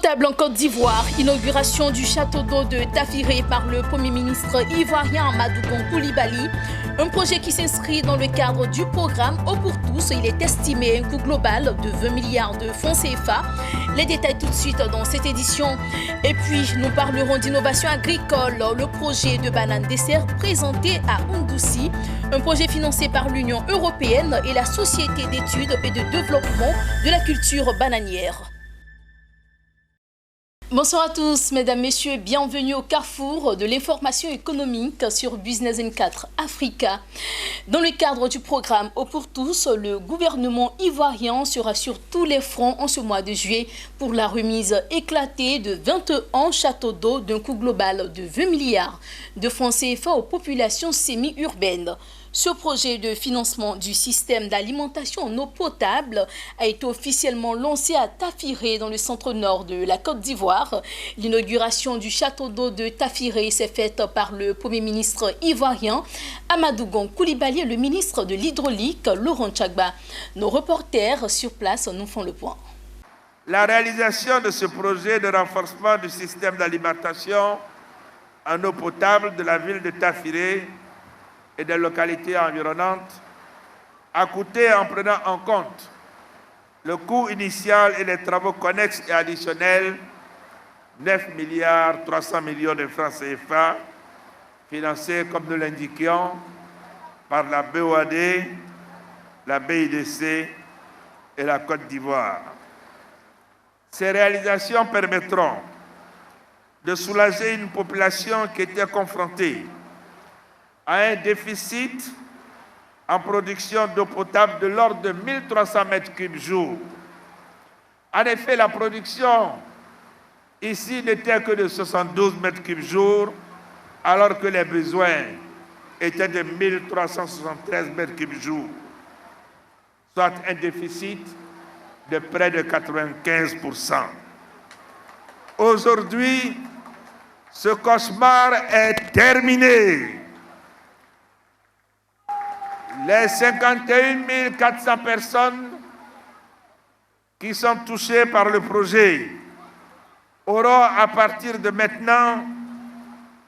Notable en Côte d'Ivoire, inauguration du château d'eau de Tafiré par le Premier ministre ivoirien Amadou Gon Coulibaly. Un projet qui s'inscrit dans le cadre du programme Eau pour tous. Il est estimé à un coût global de 20 milliards de francs CFA. Les détails tout de suite dans cette édition. Et puis, nous parlerons d'innovation agricole. Le projet de banane dessert présenté à Oundoussi. Un projet financé par l'Union européenne et la Société d'études et de développement de la culture bananière. Bonsoir à tous, mesdames, messieurs, bienvenue au carrefour de l'information économique sur Business N4 Africa. Dans le cadre du programme Eau pour tous, le gouvernement ivoirien sera sur tous les fronts en ce mois de juillet pour la remise éclatée de 21 châteaux d'eau d'un coût global de 20 milliards de francs CFA aux populations semi-urbaines. Ce projet de financement du système d'alimentation en eau potable a été officiellement lancé à Tafiré dans le centre-nord de la Côte d'Ivoire. L'inauguration du château d'eau de Tafiré s'est faite par le Premier ministre ivoirien Amadou Gon Coulibaly et le ministre de l'Hydraulique Laurent Tchagba. Nos reporters sur place nous font le point. La réalisation de ce projet de renforcement du système d'alimentation en eau potable de la ville de Tafiré et des localités environnantes a coûté, en prenant en compte le coût initial et les travaux connexes et additionnels, 9 milliards 300 millions de francs CFA, financés, comme nous l'indiquions, par la BOAD, la BIDC et la Côte d'Ivoire. Ces réalisations permettront de soulager une population qui était confrontée à un déficit en production d'eau potable de l'ordre de 1300 m3 jour. En effet, la production ici n'était que de 72 m3 jour, alors que les besoins étaient de 1373 m3 jour, soit un déficit de près de 95%. Aujourd'hui, ce cauchemar est terminé. Les 51 400 personnes qui sont touchées par le projet auront à partir de maintenant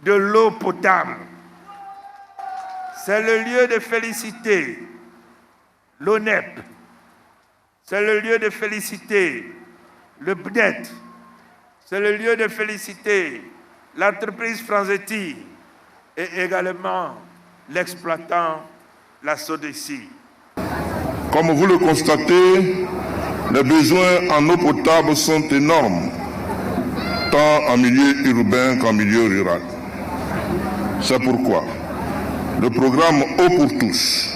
de l'eau potable. C'est le lieu de féliciter l'ONEP, c'est le lieu de féliciter le BNET, c'est le lieu de féliciter l'entreprise Franzetti et également l'exploitant la SODECI. Comme vous le constatez, les besoins en eau potable sont énormes, tant en milieu urbain qu'en milieu rural. C'est pourquoi le programme Eau pour tous,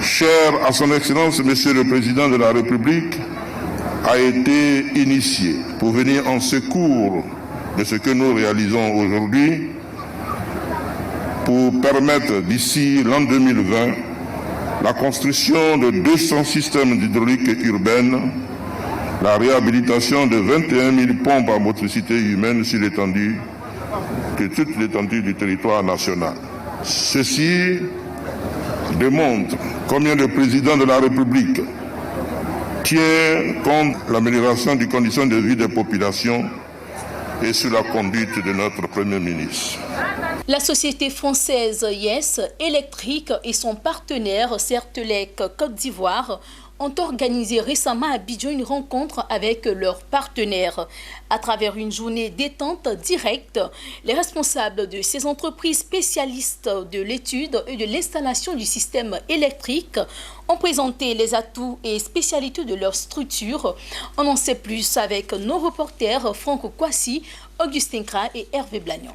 cher à son Excellence Monsieur le Président de la République, a été initié pour venir en secours de ce que nous réalisons aujourd'hui, pour permettre d'ici l'an 2020 la construction de 200 systèmes d'hydraulique urbaine, la réhabilitation de 21 000 pompes à motricité humaine sur toute l'étendue du territoire national. Ceci démontre combien le président de la République tient compte de l'amélioration des conditions de vie des populations et sous la conduite de notre Premier ministre. La société française Yes Électrique et son partenaire Certelec Côte d'Ivoire ont organisé récemment à Abidjan une rencontre avec leurs partenaires. À travers une journée détente directe, les responsables de ces entreprises spécialistes de l'étude et de l'installation du système électrique ont présenté les atouts et spécialités de leur structure. On en sait plus avec nos reporters Franck Kwasi, Augustin Kra et Hervé Blagnon.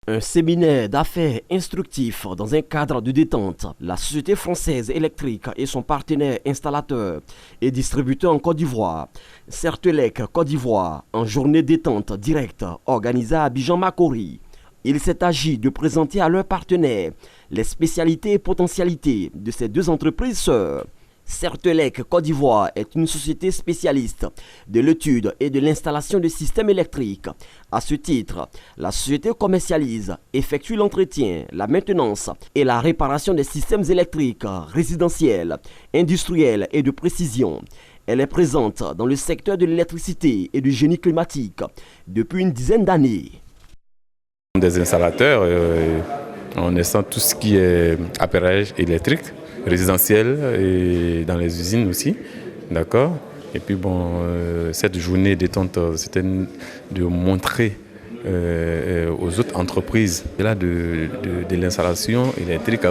Un séminaire d'affaires instructif dans un cadre de détente. La société française électrique et son partenaire installateur et distributeur en Côte d'Ivoire, Certelec Côte d'Ivoire, en journée détente directe organisée à Abidjan-Makori. Il s'est agi de présenter à leurs partenaires les spécialités et potentialités de ces deux entreprises sœurs. Certelec Côte d'Ivoire est une société spécialiste de l'étude et de l'installation de systèmes électriques. À ce titre, la société commercialise, effectue l'entretien, la maintenance et la réparation des systèmes électriques résidentiels, industriels et de précision, Elle est présente dans le secteur de l'électricité et du génie climatique depuis une dizaine d'années. Des installateurs, on instant tout ce qui est appareillage électrique, résidentiel et dans les usines aussi, d'accord. Et puis bon, cette journée détente, c'était de montrer aux autres entreprises de l'installation électrique,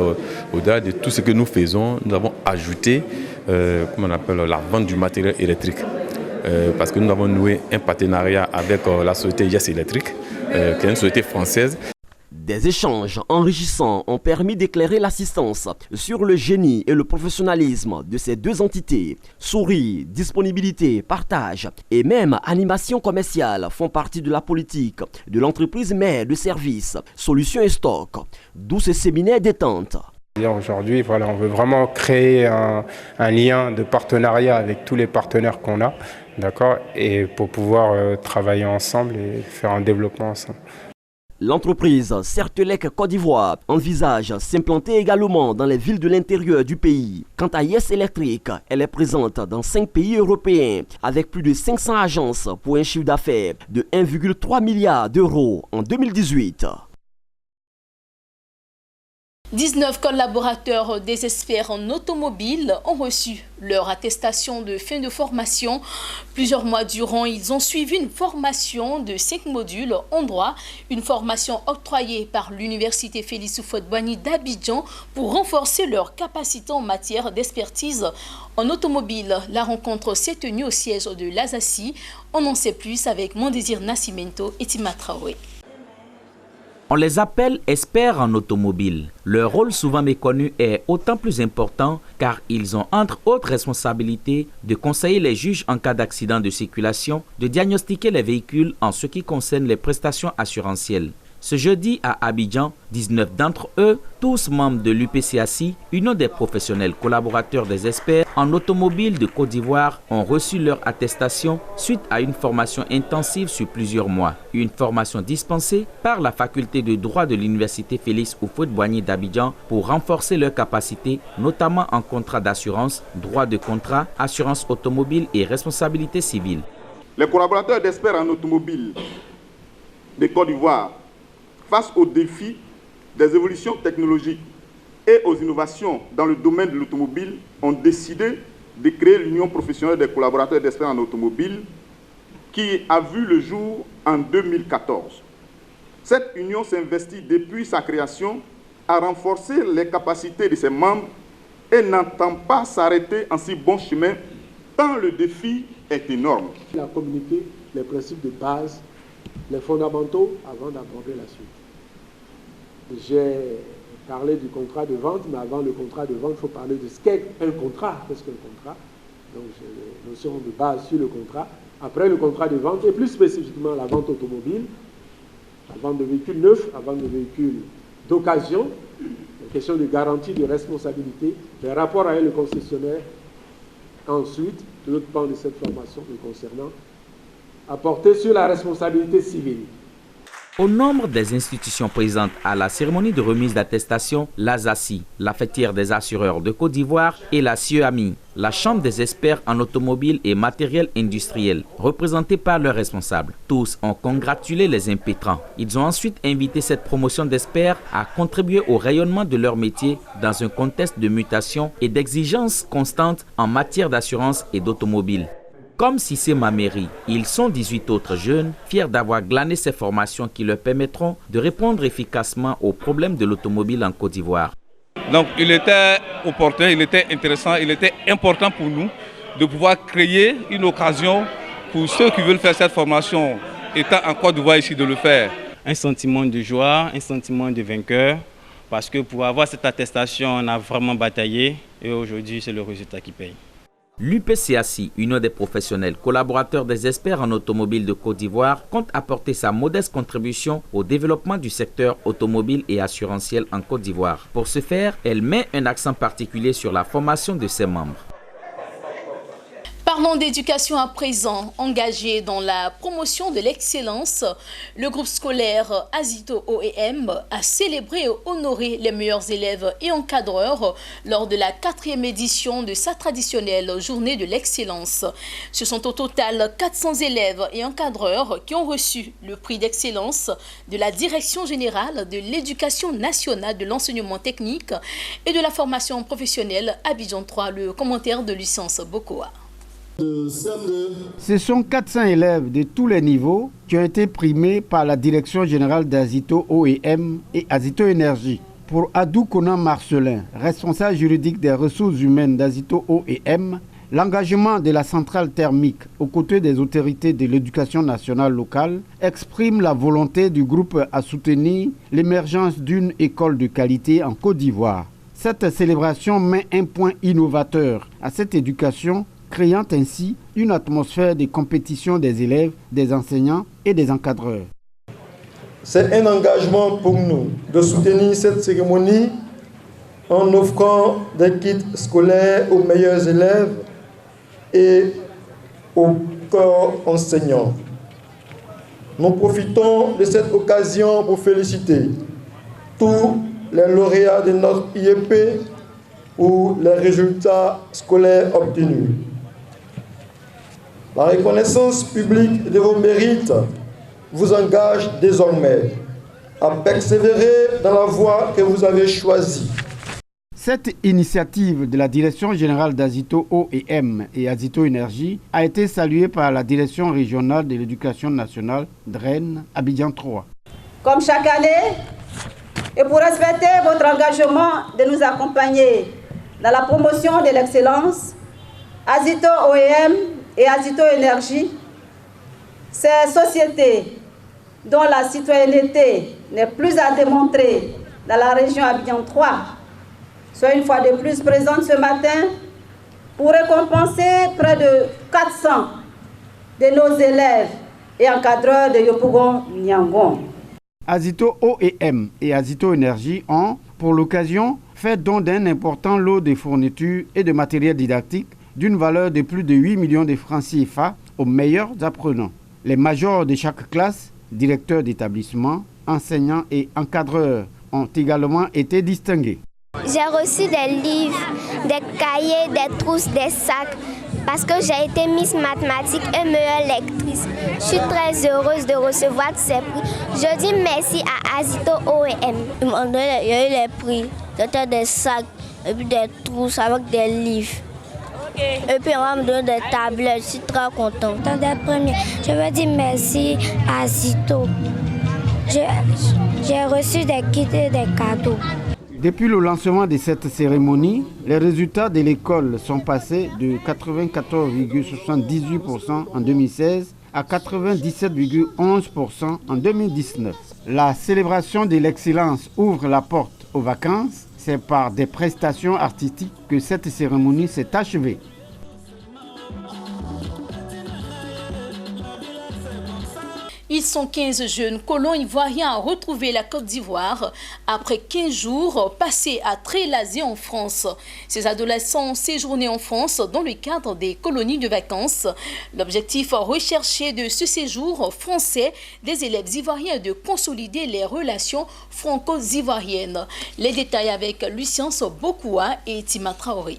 au-delà de tout ce que nous faisons, nous avons ajouté comment on appelle, la vente du matériel électrique. Parce que nous avons noué un partenariat avec la société Yes Electric, qui est une société française. Des échanges enrichissants ont permis d'éclairer l'assistance sur le génie et le professionnalisme de ces deux entités. Souris, disponibilité, partage et même animation commerciale font partie de la politique de l'entreprise mère de services, solutions et stock, d'où ce séminaire détente. Aujourd'hui, voilà, on veut vraiment créer un lien de partenariat avec tous les partenaires qu'on a, d'accord, et pour pouvoir travailler ensemble et faire un développement ensemble. L'entreprise Certelec Côte d'Ivoire envisage s'implanter également dans les villes de l'intérieur du pays. Quant à Yes Electric, elle est présente dans 5 pays européens avec plus de 500 agences pour un chiffre d'affaires de 1,3 milliard d'euros en 2018. 19 collaborateurs des experts en automobile ont reçu leur attestation de fin de formation. Plusieurs mois durant, ils ont suivi une formation de 5 modules en droit, une formation octroyée par l'Université Félix Houphouët-Boigny d'Abidjan pour renforcer leurs capacités en matière d'expertise en automobile. La rencontre s'est tenue au siège de l'ASACI. On en sait plus avec Mondésir Nascimento et Tima Traoré. On les appelle experts en automobile. Leur rôle souvent méconnu est autant plus important car ils ont entre autres responsabilités de conseiller les juges en cas d'accident de circulation, de diagnostiquer les véhicules en ce qui concerne les prestations assurantielles. Ce jeudi à Abidjan, 19 d'entre eux, tous membres de l'UPCACI, Union des professionnels collaborateurs des experts en automobile de Côte d'Ivoire, ont reçu leur attestation suite à une formation intensive sur plusieurs mois. Une formation dispensée par la faculté de droit de l'Université Félix Houphouët-Boigny d'Abidjan pour renforcer leurs capacités, notamment en contrat d'assurance, droit de contrat, assurance automobile et responsabilité civile. Les collaborateurs d'experts en automobile de Côte d'Ivoire, face aux défis des évolutions technologiques et aux innovations dans le domaine de l'automobile, ont décidé de créer l'Union professionnelle des collaborateurs d'experts en automobile qui a vu le jour en 2014. Cette union s'investit depuis sa création à renforcer les capacités de ses membres et n'entend pas s'arrêter en si bon chemin tant le défi est énorme. Il a communiqué les principes de base, les fondamentaux avant d'aborder la suite. J'ai parlé du contrat de vente, mais avant le contrat de vente, il faut parler de ce qu'est un contrat. Qu'est-ce qu'un contrat? Donc j'ai les notions de base sur le contrat. Après le contrat de vente, et plus spécifiquement la vente automobile, la vente de véhicules neufs, la vente de véhicules d'occasion, les questions de garantie, de responsabilité, les rapports avec le concessionnaire. Ensuite, l'autre pan de cette formation me concernant, à porter sur la responsabilité civile. Au nombre des institutions présentes à la cérémonie de remise d'attestation, l'ASACI, la fêtière des assureurs de Côte d'Ivoire, et la CIEAMI, la Chambre des experts en automobile et matériel industriel, représentée par leurs responsables. Tous ont congratulé les impétrants. Ils ont ensuite invité cette promotion d'experts à contribuer au rayonnement de leur métier dans un contexte de mutation et d'exigence constante en matière d'assurance et d'automobile. Comme Cissé Mameri, ils sont 18 autres jeunes, fiers d'avoir glané ces formations qui leur permettront de répondre efficacement aux problèmes de l'automobile en Côte d'Ivoire. Donc il était opportun, il était intéressant, il était important pour nous de pouvoir créer une occasion pour ceux qui veulent faire cette formation, étant en Côte d'Ivoire ici, de le faire. Un sentiment de joie, un sentiment de vainqueur, parce que pour avoir cette attestation, on a vraiment bataillé et aujourd'hui c'est le résultat qui paye. L'UPCACI, Union des professionnels collaborateurs des experts en automobile de Côte d'Ivoire, compte apporter sa modeste contribution au développement du secteur automobile et assurantiel en Côte d'Ivoire. Pour ce faire, elle met un accent particulier sur la formation de ses membres. Parlons Parlons d'éducation à présent. Engagé dans la promotion de l'excellence, le groupe scolaire Azito OEM a célébré et honoré les meilleurs élèves et encadreurs lors de la 4e édition de sa traditionnelle journée de l'excellence. Ce sont au total 400 élèves et encadreurs qui ont reçu le prix d'excellence de la Direction générale de l'éducation nationale de l'enseignement technique et de la formation professionnelle Abidjan 3. Le commentaire de Lucence Bokoa. Ce sont 400 élèves de tous les niveaux qui ont été primés par la Direction générale d'Azito OEM et Azito Énergie. Pour Adou Konan Marcelin, responsable juridique des ressources humaines d'Azito OEM, l'engagement de la centrale thermique aux côtés des autorités de l'éducation nationale locale exprime la volonté du groupe à soutenir l'émergence d'une école de qualité en Côte d'Ivoire. Cette célébration met un point innovateur à cette éducation, créant ainsi une atmosphère de compétition des élèves, des enseignants et des encadreurs. C'est un engagement pour nous de soutenir cette cérémonie en offrant des kits scolaires aux meilleurs élèves et au corps enseignant. Nous profitons de cette occasion pour féliciter tous les lauréats de notre IEP pour les résultats scolaires obtenus. La reconnaissance publique de vos mérites vous engage désormais à persévérer dans la voie que vous avez choisie. Cette initiative de la Direction générale d'Azito OEM et Azito Énergie a été saluée par la Direction régionale de l'éducation nationale DREN Abidjan 3. Comme chaque année, et pour respecter votre engagement de nous accompagner dans la promotion de l'excellence, Azito OEM et Azito Énergie, ces sociétés dont la citoyenneté n'est plus à démontrer dans la région Abidjan 3, sont une fois de plus présentes ce matin pour récompenser près de 400 de nos élèves et encadreurs de Yopougon Nyangon. Azito OEM et Azito Énergie ont, pour l'occasion, fait don d'un important lot de fournitures et de matériel didactique d'une valeur de plus de 8 millions de francs CFA aux meilleurs apprenants. Les majors de chaque classe, directeurs d'établissement, enseignants et encadreurs ont également été distingués. J'ai reçu des livres, des cahiers, des trousses, des sacs, parce que j'ai été Miss Mathématiques et meilleure lectrice. Je suis très heureuse de recevoir tous ces prix. Je dis merci à Azito OEM. Ils m'ont donné les prix, c'était des sacs, et puis des trousses avec des livres. Et puis on va me donner des tablettes, je suis très contente. Dans les premiers, je veux dire merci à Azito. J'ai reçu des kits et des cadeaux. Depuis le lancement de cette cérémonie, les résultats de l'école sont passés de 94,78% en 2016 à 97,11% en 2019. La célébration de l'excellence ouvre la porte aux vacances. C'est par des prestations artistiques que cette cérémonie s'est achevée. Ils sont 15 jeunes colons ivoiriens à retrouver la Côte d'Ivoire après 15 jours passés à Trélazé en France. Ces adolescents ont séjourné en France dans le cadre des colonies de vacances. L'objectif recherché de ce séjour français des élèves ivoiriens est de consolider les relations franco-ivoiriennes. Les détails avec Lucence Bokoa et Tima Traoré.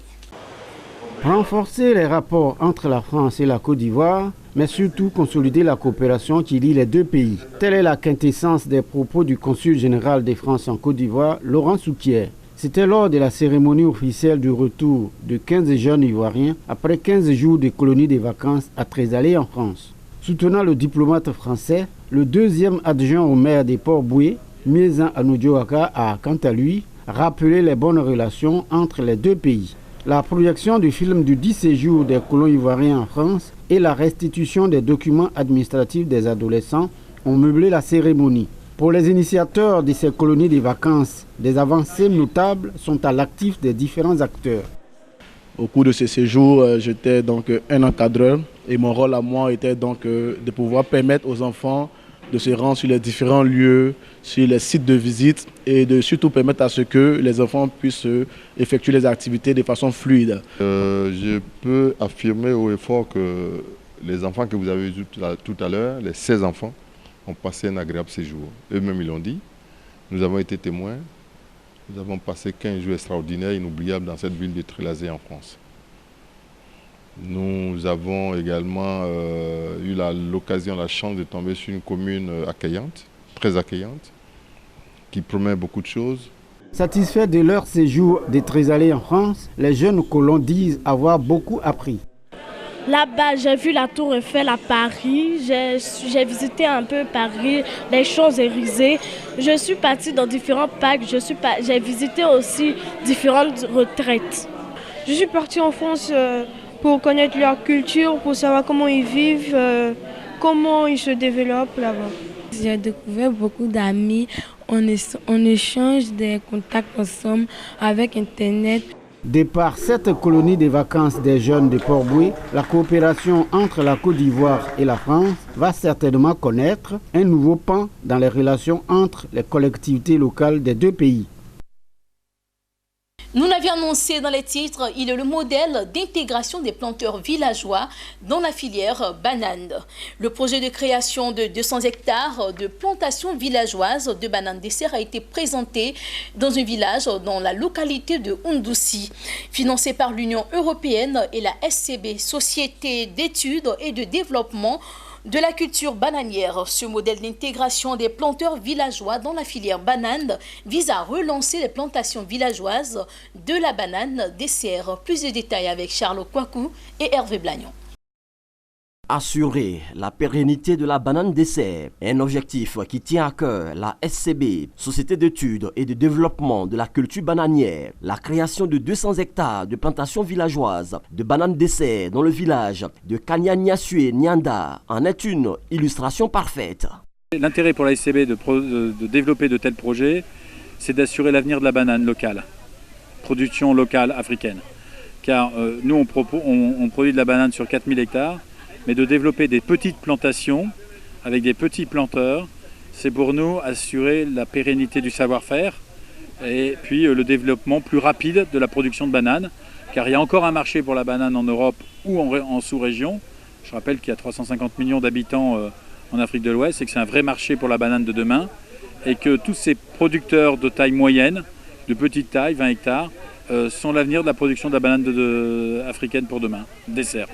Renforcer les rapports entre la France et la Côte d'Ivoire, mais surtout consolider la coopération qui lie les deux pays. Telle est la quintessence des propos du consul général de France en Côte d'Ivoire, Laurent Souquier. C'était lors de la cérémonie officielle du retour de 15 jeunes Ivoiriens après 15 jours de colonie de vacances à Trélazé en France. Soutenant le diplomate français, le deuxième adjoint au maire des Port-Boué, Miezan Anoudjouaka, a quant à lui rappelé les bonnes relations entre les deux pays. La projection du film du 10 séjours des colons ivoiriens en France et la restitution des documents administratifs des adolescents ont meublé la cérémonie. Pour les initiateurs de ces colonies de vacances, des avancées notables sont à l'actif des différents acteurs. Au cours de ce séjour, j'étais donc un encadreur et mon rôle à moi était donc de pouvoir permettre aux enfants de se rendre sur les différents lieux, sur les sites de visite et de surtout permettre à ce que les enfants puissent effectuer les activités de façon fluide. Je peux affirmer haut et fort que les enfants que vous avez vus tout à l'heure, les 16 enfants, ont passé un agréable séjour. Eux-mêmes, ils l'ont dit. Nous avons été témoins. Nous avons passé 15 jours extraordinaires, inoubliables dans cette ville de Trélazé en France. Nous avons également eu l'occasion, la chance de tomber sur une commune accueillante, très accueillante, qui promet beaucoup de choses. Satisfaits de leur séjour des Trésaliers en France, les jeunes colons disent avoir beaucoup appris. Là-bas, j'ai vu la Tour Eiffel à Paris, j'ai visité un peu Paris, les Champs-Élysées. Je suis partie dans différents parcs, j'ai visité aussi différentes retraites. Je suis partie en France pour connaître leur culture, pour savoir comment ils vivent, comment ils se développent là-bas. J'ai découvert beaucoup d'amis, on échange des contacts ensemble avec Internet. De par cette colonie de vacances des jeunes de Port-Bouët, la coopération entre la Côte d'Ivoire et la France va certainement connaître un nouveau pan dans les relations entre les collectivités locales des deux pays. Nous l'avions annoncé dans les titres, il est le modèle d'intégration des planteurs villageois dans la filière banane. Le projet de création de 200 hectares de plantations villageoises de bananes dessert a été présenté dans un village dans la localité de Oundoussi. Financé par l'Union européenne et la SCB, Société d'études et de développement de la culture bananière. Ce modèle d'intégration des planteurs villageois dans la filière banane vise à relancer les plantations villageoises de la banane dessert. Plus de détails avec Charles Kouakou et Hervé Blagnon. Assurer la pérennité de la banane dessert est un objectif qui tient à cœur la SCB, Société d'études et de développement de la culture bananière. La création de 200 hectares de plantations villageoises de bananes dessert dans le village de Kanyanyasue Nyanda en est une illustration parfaite. L'intérêt pour la SCB de développer de tels projets, c'est d'assurer l'avenir de la banane locale, production locale africaine. Car nous, on produit de la banane sur 4000 hectares, mais de développer des petites plantations avec des petits planteurs, c'est pour nous assurer la pérennité du savoir-faire et puis le développement plus rapide de la production de bananes, car il y a encore un marché pour la banane en Europe ou en sous-région. Je rappelle qu'il y a 350 millions d'habitants en Afrique de l'Ouest et que c'est un vrai marché pour la banane de demain et que tous ces producteurs de taille moyenne, de petite taille, 20 hectares, sont l'avenir de la production de la banane africaine pour demain, dessert.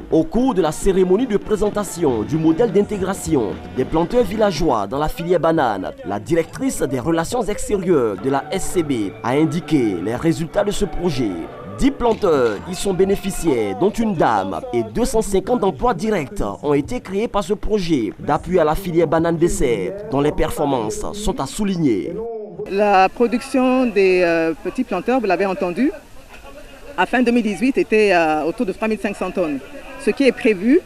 Au cours de la cérémonie de présentation du modèle d'intégration des planteurs villageois dans la filière banane, la directrice des relations extérieures de la SCB a indiqué les résultats de ce projet. 10 planteurs y sont bénéficiaires, dont une dame, et 250 emplois directs ont été créés par ce projet d'appui à la filière banane dessert, dont les performances sont à souligner. La production des petits planteurs, vous l'avez entendu, à fin 2018 était autour de 3500 tonnes. Ce qui est prévu,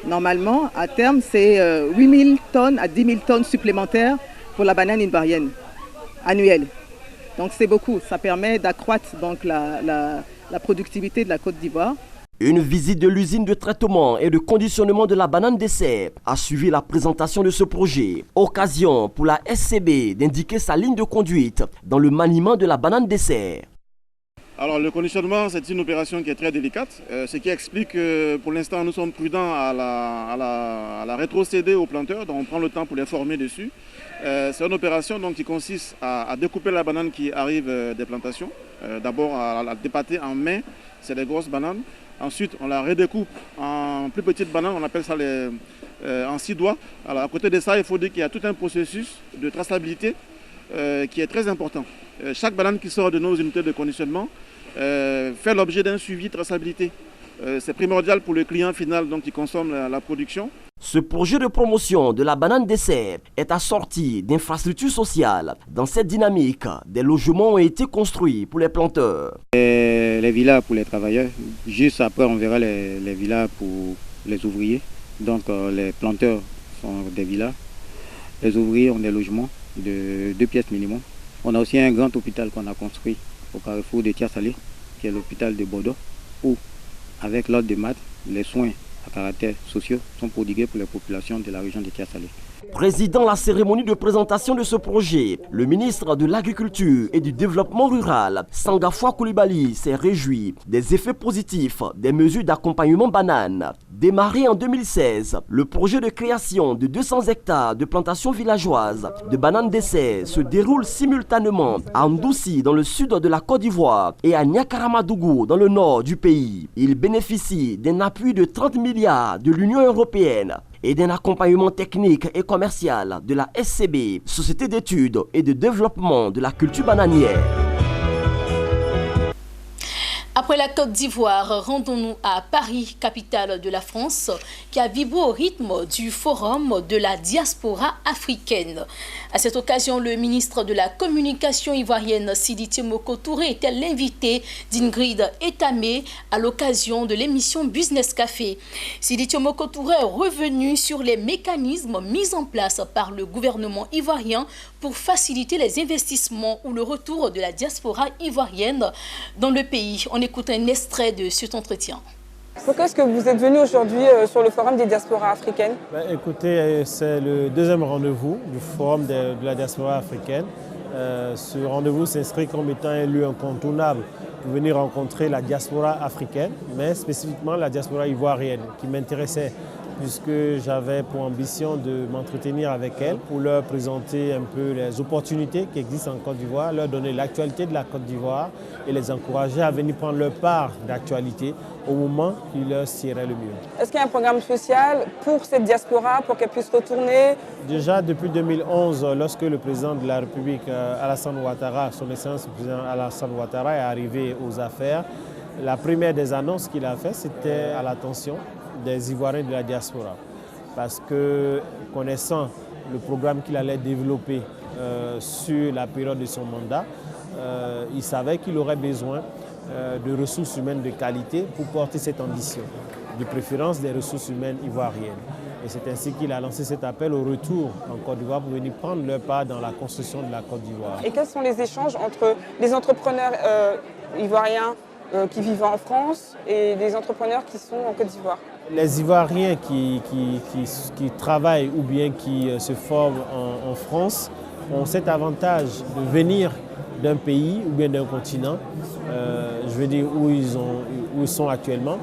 normalement, à terme, c'est 8000 tonnes à 10 000 tonnes supplémentaires pour la banane ivoirienne, annuelle. Donc c'est beaucoup, ça permet d'accroître donc la productivité de la Côte d'Ivoire. Une visite de l'usine de traitement et de conditionnement de la banane dessert a suivi la présentation de ce projet. Occasion pour la SCB d'indiquer sa ligne de conduite dans le maniement de la banane dessert. Alors le conditionnement, c'est une opération qui est très délicate, ce qui explique que pour l'instant nous sommes prudents à la rétrocéder aux planteurs, donc on prend le temps pour les former dessus. C'est une opération donc, qui consiste à découper la banane qui arrive des plantations, d'abord à la dépâter en main, c'est des grosses bananes. Ensuite, on la redécoupe en plus petites bananes, on appelle ça en 6 doigts. Alors, à côté de ça, il faut dire qu'il y a tout un processus de traçabilité qui est très important. Chaque banane qui sort de nos unités de conditionnement fait l'objet d'un suivi de traçabilité. C'est primordial pour le client final donc, qui consomme la production. Ce projet de promotion de la banane dessert est assorti d'infrastructures sociales. Dans cette dynamique, des logements ont été construits pour les planteurs. Les villas pour les travailleurs, juste après on verra les villas pour les ouvriers. Donc les planteurs sont des villas, les ouvriers ont des logements de 2 pièces minimum. On a aussi un grand hôpital qu'on a construit au carrefour de Tia Salé, qui est l'hôpital de Bordeaux, où avec l'ordre de maths, les soins à caractère social sont prodigués pour les populations de la région de Kia-Salé. Présidant la cérémonie de présentation de ce projet, le ministre de l'Agriculture et du Développement rural, Sangafoua Coulibaly, s'est réjoui des effets positifs des mesures d'accompagnement banane. Démarré en 2016, le projet de création de 200 hectares de plantations villageoises de bananes d'essai se déroule simultanément à Ndoussi dans le sud de la Côte d'Ivoire et à Niakaramadougou dans le nord du pays. Il bénéficie d'un appui de 30 milliards de l'Union européenne et d'un accompagnement technique et commercial de la SCB, Société d'études et de développement de la culture bananière. Après la Côte d'Ivoire, rendons-nous à Paris, capitale de la France, qui a vibré au rythme du forum de la diaspora africaine. À cette occasion, le ministre de la Communication ivoirienne, Sidi Temoko Touré, était l'invité d'Ingrid Etamé à l'occasion de l'émission Business Café. Sidi Temoko Touré est revenu sur les mécanismes mis en place par le gouvernement ivoirien pour faciliter les investissements ou le retour de la diaspora ivoirienne dans le pays. On écoute un extrait de cet entretien. Pourquoi est-ce que vous êtes venu aujourd'hui sur le Forum des diasporas africaines? Écoutez, c'est le deuxième rendez-vous du Forum de la diaspora africaine. Ce rendez-vous s'inscrit comme étant un lieu incontournable pour venir rencontrer la diaspora africaine, mais spécifiquement la diaspora ivoirienne qui m'intéressait, puisque j'avais pour ambition de m'entretenir avec elle pour leur présenter un peu les opportunités qui existent en Côte d'Ivoire, leur donner l'actualité de la Côte d'Ivoire et les encourager à venir prendre leur part d'actualité au moment qui leur siérait le mieux. Est-ce qu'il y a un programme spécial pour cette diaspora, pour qu'elle puisse retourner? Déjà depuis 2011, lorsque le président de la République, Alassane Ouattara, son excellence le président Alassane Ouattara est arrivé aux affaires, la première des annonces qu'il a fait, c'était à l'attention des Ivoiriens de la diaspora. Parce que, connaissant le programme qu'il allait développer sur la période de son mandat, il savait qu'il aurait besoin de ressources humaines de qualité pour porter cette ambition, de préférence des ressources humaines ivoiriennes. Et c'est ainsi qu'il a lancé cet appel au retour en Côte d'Ivoire pour venir prendre leur part dans la construction de la Côte d'Ivoire. Et quels sont les échanges entre les entrepreneurs ivoiriens qui vivent en France et des entrepreneurs qui sont en Côte d'Ivoire? Les Ivoiriens qui travaillent ou bien qui se forment en France ont cet avantage de venir d'un pays ou bien d'un continent, je veux dire où ils sont actuellement,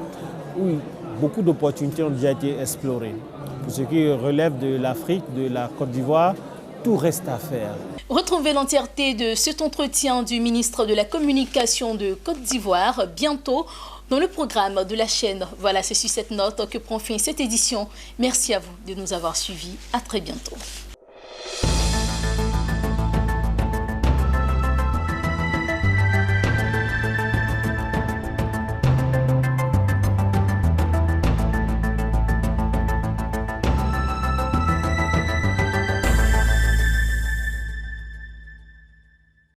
où beaucoup d'opportunités ont déjà été explorées. Pour ce qui relève de l'Afrique, de la Côte d'Ivoire, tout reste à faire. Retrouvez l'entièreté de cet entretien du ministre de la Communication de Côte d'Ivoire bientôt dans le programme de la chaîne. Voilà, c'est sur cette note que prend fin cette édition. Merci à vous de nous avoir suivis. À très bientôt.